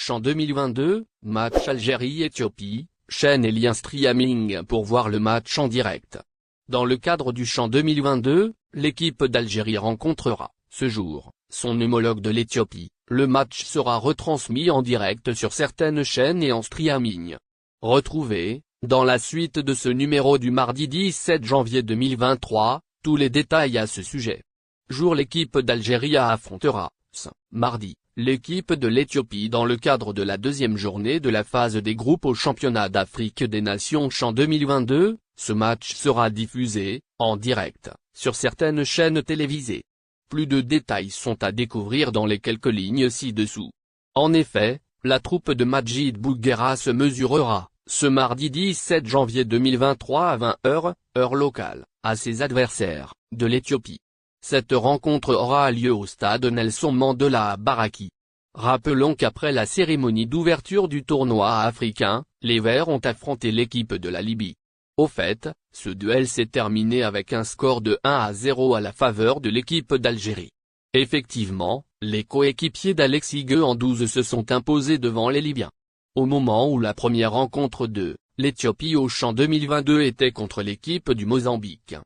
CHAN 2022, match Algérie-Éthiopie, chaîne et lien streaming pour voir le match en direct. Dans le cadre du CHAN 2022, l'équipe d'Algérie rencontrera, ce jour, son homologue de l'Éthiopie. Le match sera retransmis en direct sur certaines chaînes et en streaming. Retrouvez, dans la suite de ce numéro du mardi 17 janvier 2023, tous les détails à ce sujet. Jour l'équipe d'Algérie affrontera, ce mardi, l'équipe de l'Éthiopie dans le cadre de la deuxième journée de la phase des groupes au championnat d'Afrique des Nations CHAN 2022, ce match sera diffusé, en direct, sur certaines chaînes télévisées. Plus de détails sont à découvrir dans les quelques lignes ci-dessous. En effet, la troupe de Majid Bouguera se mesurera, ce mardi 17 janvier 2023 à 20h, heure locale, à ses adversaires, de l'Éthiopie. Cette rencontre aura lieu au stade Nelson Mandela à Baraki. Rappelons qu'après la cérémonie d'ouverture du tournoi africain, les Verts ont affronté l'équipe de la Libye. Au fait, ce duel s'est terminé avec un score de 1-0 à la faveur de l'équipe d'Algérie. Effectivement, les coéquipiers d'Alexis Gueux en 12 se sont imposés devant les Libyens. Au moment où la première rencontre de l'Éthiopie au CHAN 2022 était contre l'équipe du Mozambique.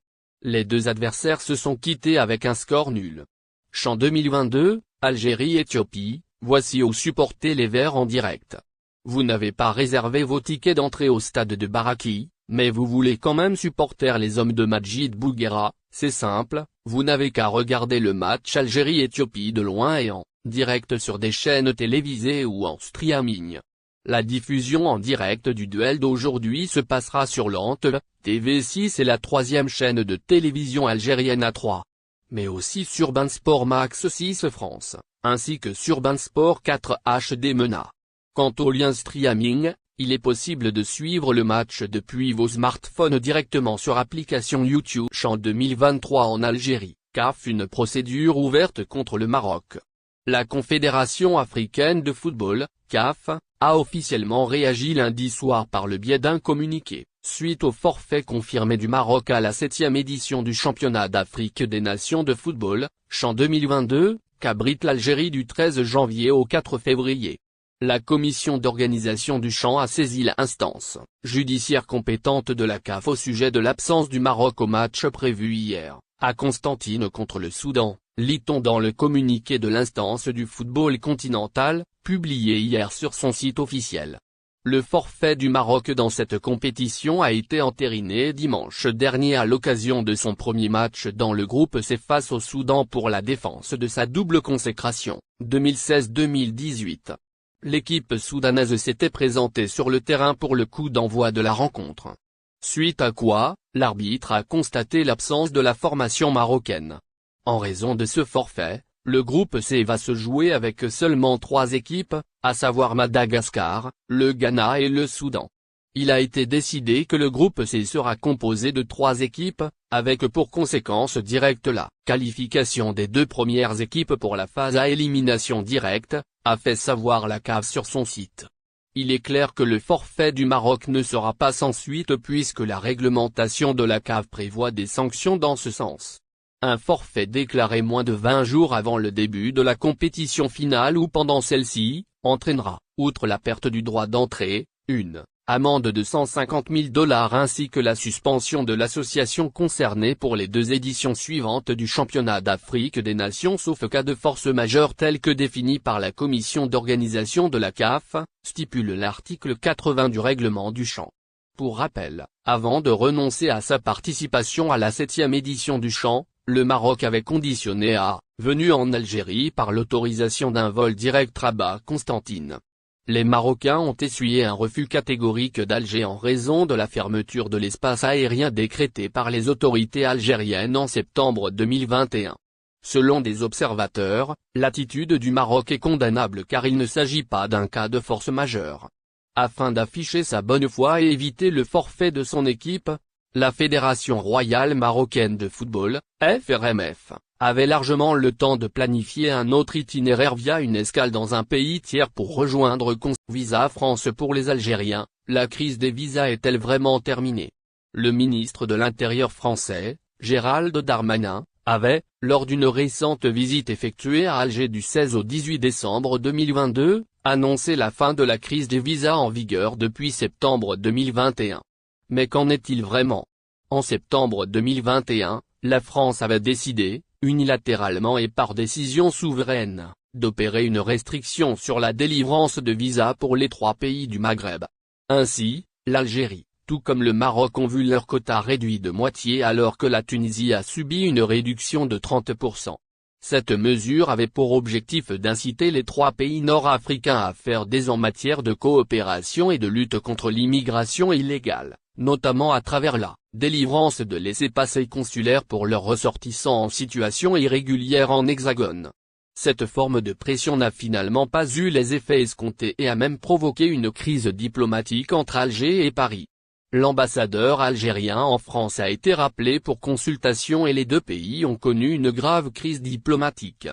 Les deux adversaires se sont quittés avec un score nul. CHAN 2022, Algérie-Éthiopie, voici où supporter les Verts en direct. Vous n'avez pas réservé vos tickets d'entrée au stade de Baraki, mais vous voulez quand même supporter les hommes de Majid Bouguera, c'est simple, vous n'avez qu'à regarder le match Algérie-Éthiopie de loin et en direct sur des chaînes télévisées ou en streaming. La diffusion en direct du duel d'aujourd'hui se passera sur l'Antv, TV6 et la troisième chaîne de télévision algérienne A3. Mais aussi sur Beansport Max 6 France, ainsi que sur Beansport 4 HD MENA. Quant au lien streaming, il est possible de suivre le match depuis vos smartphones directement sur application YouTube CHAN 2023 en Algérie, CAF une procédure ouverte contre le Maroc. La Confédération africaine de football, CAF, a officiellement réagi lundi soir par le biais d'un communiqué, suite au forfait confirmé du Maroc à la 7e édition du championnat d'Afrique des Nations de football, CHAN 2022, qu'abrite l'Algérie du 13 janvier au 4 février. La commission d'organisation du CHAN a saisi l'instance judiciaire compétente de la CAF au sujet de l'absence du Maroc au match prévu hier, à Constantine contre le Soudan, lit-on dans le communiqué de l'instance du football continental, publié hier sur son site officiel. Le forfait du Maroc dans cette compétition a été entériné dimanche dernier à l'occasion de son premier match dans le groupe C face au Soudan pour la défense de sa double consécration, 2016-2018. L'équipe soudanaise s'était présentée sur le terrain pour le coup d'envoi de la rencontre. Suite à quoi, l'arbitre a constaté l'absence de la formation marocaine. En raison de ce forfait, le groupe C va se jouer avec seulement 3 équipes, à savoir Madagascar, le Ghana et le Soudan. Il a été décidé que le groupe C sera composé de 3 équipes, avec pour conséquence directe la qualification des 2 premières équipes pour la phase à élimination directe, a fait savoir la CAF sur son site. Il est clair que le forfait du Maroc ne sera pas sans suite puisque la réglementation de la CAF prévoit des sanctions dans ce sens. Un forfait déclaré moins de 20 jours avant le début de la compétition finale ou pendant celle-ci, entraînera, outre la perte du droit d'entrée, une amende de $150 000 ainsi que la suspension de l'association concernée pour les 2 éditions suivantes du championnat d'Afrique des Nations sauf cas de force majeure tel que défini par la commission d'organisation de la CAF, stipule l'article 80 du règlement du CHAN. Pour rappel, avant de renoncer à sa participation à la 7e édition du CHAN, le Maroc avait conditionné à venue en Algérie par l'autorisation d'un vol direct Rabat-Constantine. Les Marocains ont essuyé un refus catégorique d'Alger en raison de la fermeture de l'espace aérien décrétée par les autorités algériennes en septembre 2021. Selon des observateurs, l'attitude du Maroc est condamnable car il ne s'agit pas d'un cas de force majeure. Afin d'afficher sa bonne foi et éviter le forfait de son équipe, la Fédération royale marocaine de football, FRMF, avait largement le temps de planifier un autre itinéraire via une escale dans un pays tiers pour rejoindre Visa France pour les Algériens. La crise des visas est-elle vraiment terminée? Le ministre de l'Intérieur français, Gérald Darmanin, avait, lors d'une récente visite effectuée à Alger du 16 au 18 décembre 2022, annonçait la fin de la crise des visas en vigueur depuis septembre 2021. Mais qu'en est-il vraiment? En septembre 2021, la France avait décidé, unilatéralement et par décision souveraine, d'opérer une restriction sur la délivrance de visas pour les 3 pays du Maghreb. Ainsi, l'Algérie, tout comme le Maroc ont vu leur quota réduit de moitié alors que la Tunisie a subi une réduction de 30%. Cette mesure avait pour objectif d'inciter les 3 pays nord-africains à faire des en matière de coopération et de lutte contre l'immigration illégale, notamment à travers la délivrance de laissez-passer consulaires pour leurs ressortissants en situation irrégulière en hexagone. Cette forme de pression n'a finalement pas eu les effets escomptés et a même provoqué une crise diplomatique entre Alger et Paris. L'ambassadeur algérien en France a été rappelé pour consultation et les 2 pays ont connu une grave crise diplomatique.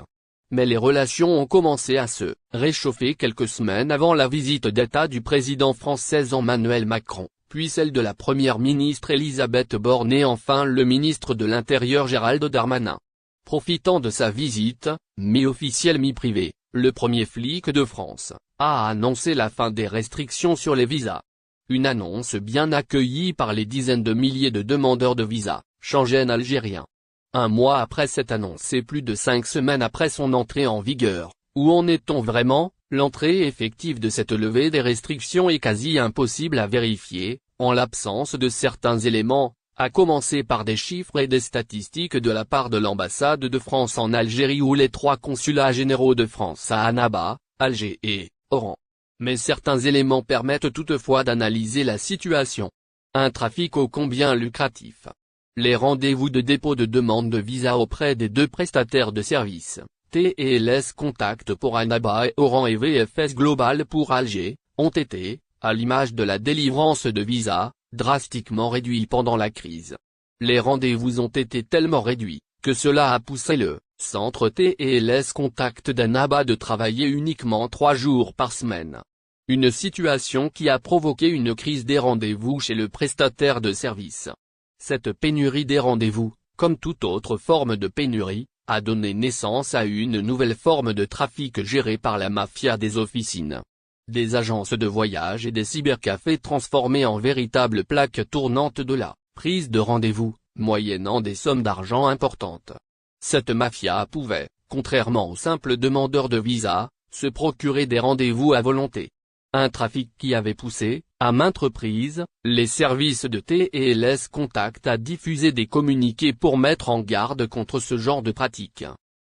Mais les relations ont commencé à se réchauffer quelques semaines avant la visite d'État du président français Emmanuel Macron, puis celle de la première ministre Elisabeth Borne et enfin le ministre de l'Intérieur Gérald Darmanin. Profitant de sa visite, mi-officielle mi-privée, le premier flic de France a annoncé la fin des restrictions sur les visas. Une annonce bien accueillie par les dizaines de milliers de demandeurs de visas, Schengen algériens. Un mois après cette annonce et plus de 5 semaines après son entrée en vigueur, où en est-on vraiment? L'entrée effective de cette levée des restrictions est quasi impossible à vérifier, en l'absence de certains éléments, à commencer par des chiffres et des statistiques de la part de l'ambassade de France en Algérie ou les 3 consulats généraux de France à Annaba, Alger et Oran. Mais certains éléments permettent toutefois d'analyser la situation. Un trafic ô combien lucratif. Les rendez-vous de dépôt de demande de visa auprès des 2 prestataires de services, TLS Contact pour Annaba et Oran et VFS Global pour Alger, ont été, à l'image de la délivrance de visa, drastiquement réduits pendant la crise. Les rendez-vous ont été tellement réduits, que cela a poussé le centre TLS Contact d'Annaba de travailler uniquement 3 jours par semaine. Une situation qui a provoqué une crise des rendez-vous chez le prestataire de service. Cette pénurie des rendez-vous, comme toute autre forme de pénurie, a donné naissance à une nouvelle forme de trafic gérée par la mafia des officines. Des agences de voyage et des cybercafés transformés en véritables plaques tournantes de la prise de rendez-vous, moyennant des sommes d'argent importantes. Cette mafia pouvait, contrairement aux simples demandeurs de visa, se procurer des rendez-vous à volonté. Un trafic qui avait poussé, à maintes reprises, les services de TLS Contact à diffuser des communiqués pour mettre en garde contre ce genre de pratique.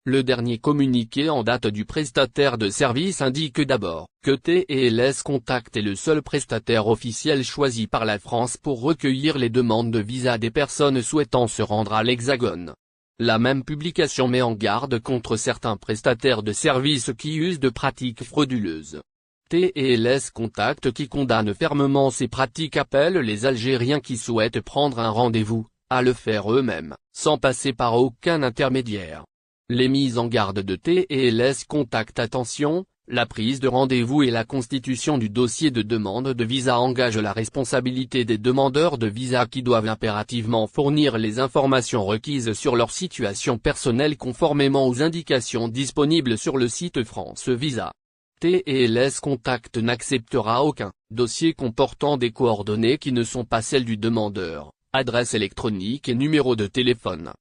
Le dernier communiqué en date du prestataire de service indique d'abord que TLS Contact est le seul prestataire officiel choisi par la France pour recueillir les demandes de visa des personnes souhaitant se rendre à l'Hexagone. La même publication met en garde contre certains prestataires de services qui usent de pratiques frauduleuses. TLS Contact qui condamne fermement ces pratiques appelle les Algériens qui souhaitent prendre un rendez-vous, à le faire eux-mêmes, sans passer par aucun intermédiaire. Les mises en garde de TLS Contact. Attention, la prise de rendez-vous et la constitution du dossier de demande de visa engagent la responsabilité des demandeurs de visa qui doivent impérativement fournir les informations requises sur leur situation personnelle conformément aux indications disponibles sur le site France Visa. TLS Contact n'acceptera aucun dossier comportant des coordonnées qui ne sont pas celles du demandeur, adresse électronique et numéro de téléphone.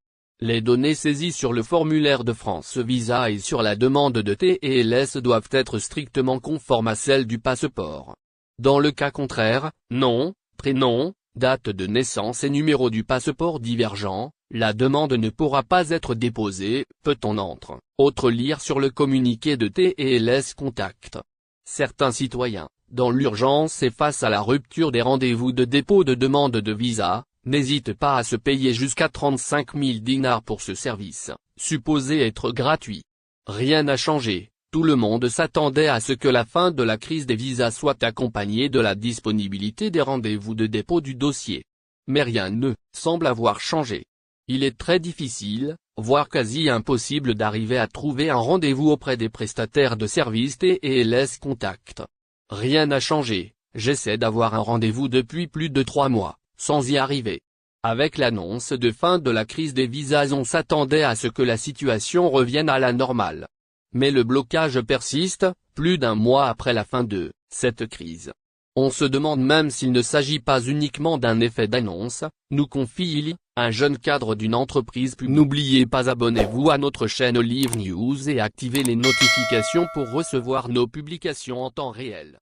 Les données saisies sur le formulaire de France Visa et sur la demande de TLS doivent être strictement conformes à celles du passeport. Dans le cas contraire, nom, prénom, date de naissance et numéro du passeport divergents, la demande ne pourra pas être déposée, peut-on entre autres lire sur le communiqué de TLS Contact. Certains citoyens, dans l'urgence et face à la rupture des rendez-vous de dépôt de demande de visa, n'hésitent pas à se payer jusqu'à 35 000 dinars pour ce service, supposé être gratuit. Rien n'a changé, tout le monde s'attendait à ce que la fin de la crise des visas soit accompagnée de la disponibilité des rendez-vous de dépôt du dossier. Mais rien ne semble avoir changé. Il est très difficile, voire quasi impossible d'arriver à trouver un rendez-vous auprès des prestataires de services TLS Contact. Rien n'a changé, j'essaie d'avoir un rendez-vous depuis plus de 3 mois, sans y arriver. Avec l'annonce de fin de la crise des visas, on s'attendait à ce que la situation revienne à la normale. Mais le blocage persiste, plus d'un mois après la fin de cette crise. On se demande même s'il ne s'agit pas uniquement d'un effet d'annonce, nous confie Ili, un jeune cadre d'une entreprise publique. N'oubliez pas abonnez-vous à notre chaîne Olive News et activez les notifications pour recevoir nos publications en temps réel.